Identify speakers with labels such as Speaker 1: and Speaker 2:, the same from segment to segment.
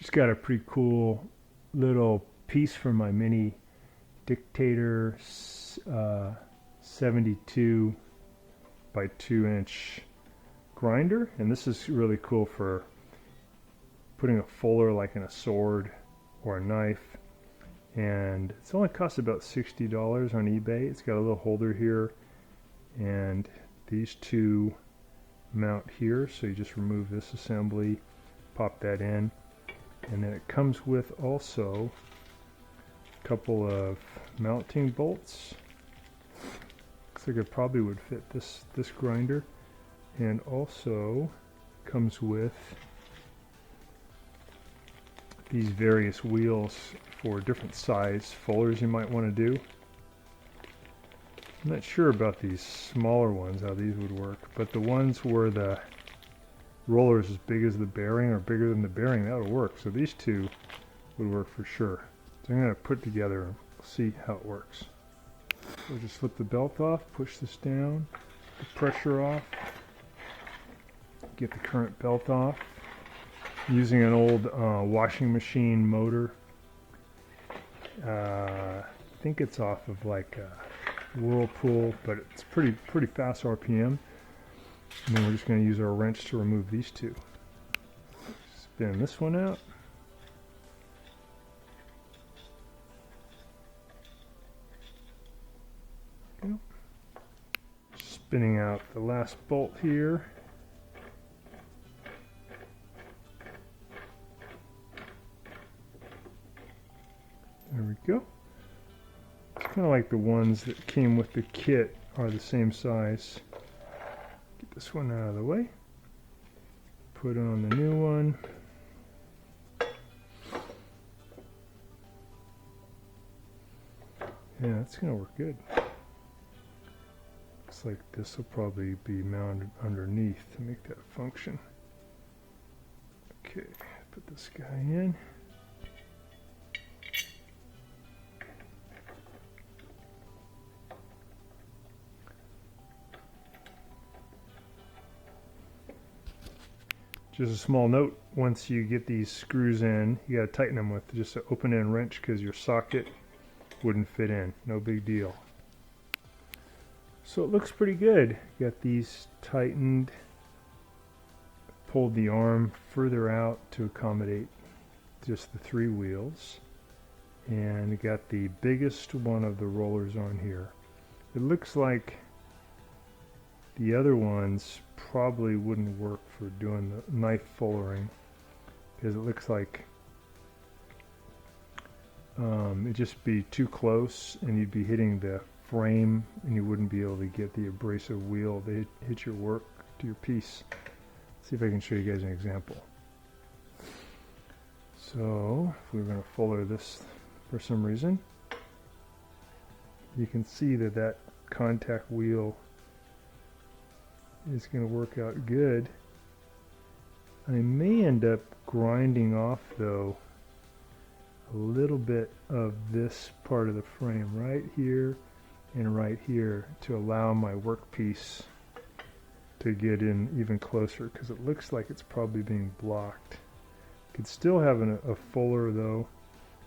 Speaker 1: Just got a pretty cool little piece from my mini Dictator 72 by 2-inch grinder, and this is really cool for putting a fuller like in a sword or a knife, and it's only cost about $60 on eBay. It's got a little holder here, and these two mount here, so you just remove this assembly, pop that in, and then it comes with also a couple of mounting bolts. Looks like it probably would fit this grinder, and also comes with these various wheels for different size fullers you might want to do. I'm not sure about these smaller ones, how these would work, but the ones where the roller is as big as the bearing or bigger than the bearing, that would work. So these two would work for sure. So I'm going to put together and see how it works. So just flip the belt off, push this down, the pressure off, get the current belt off. Using an old washing machine motor. I think it's off of like a Whirlpool, but it's pretty fast RPM. And then we're just going to use our wrench to remove these two. Spin this one out. Okay. Spinning out the last bolt here. There we go. It's kind of like the ones that came with the kit are the same size. Get this one out of the way. Put on the new one. Yeah, that's going to work good. Looks like this will probably be mounted underneath to make that function. Okay, put this guy in. Just a small note, once you get these screws in, you got to tighten them with just an open-end wrench because your socket wouldn't fit in. No big deal. So it looks pretty good. Got these tightened, pulled the arm further out to accommodate just the 3 wheels, and got the biggest one of the rollers on here. It looks like the other ones probably wouldn't work for doing the knife fullering because it looks like it'd just be too close and you'd be hitting the frame and you wouldn't be able to get the abrasive wheel to hit your work to your piece. Let's see if I can show you guys an example. So if we were going to fuller this for some reason, you can see that that contact wheel is going to work out good. I may end up grinding off though a little bit of this part of the frame right here and right here to allow my workpiece to get in even closer, because it looks like it's probably being blocked. Could still have a fuller though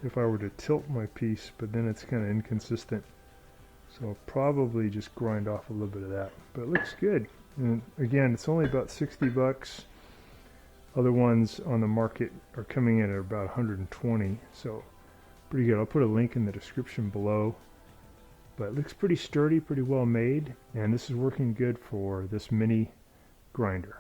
Speaker 1: if I were to tilt my piece, but then it's kind of inconsistent. So I'll probably just grind off a little bit of that, but it looks good. And again, it's only about 60 bucks. Other ones on the market are coming in at about 120, so pretty good. I'll put a link in the description below, but it looks pretty sturdy, pretty well made, and this is working good for this mini grinder.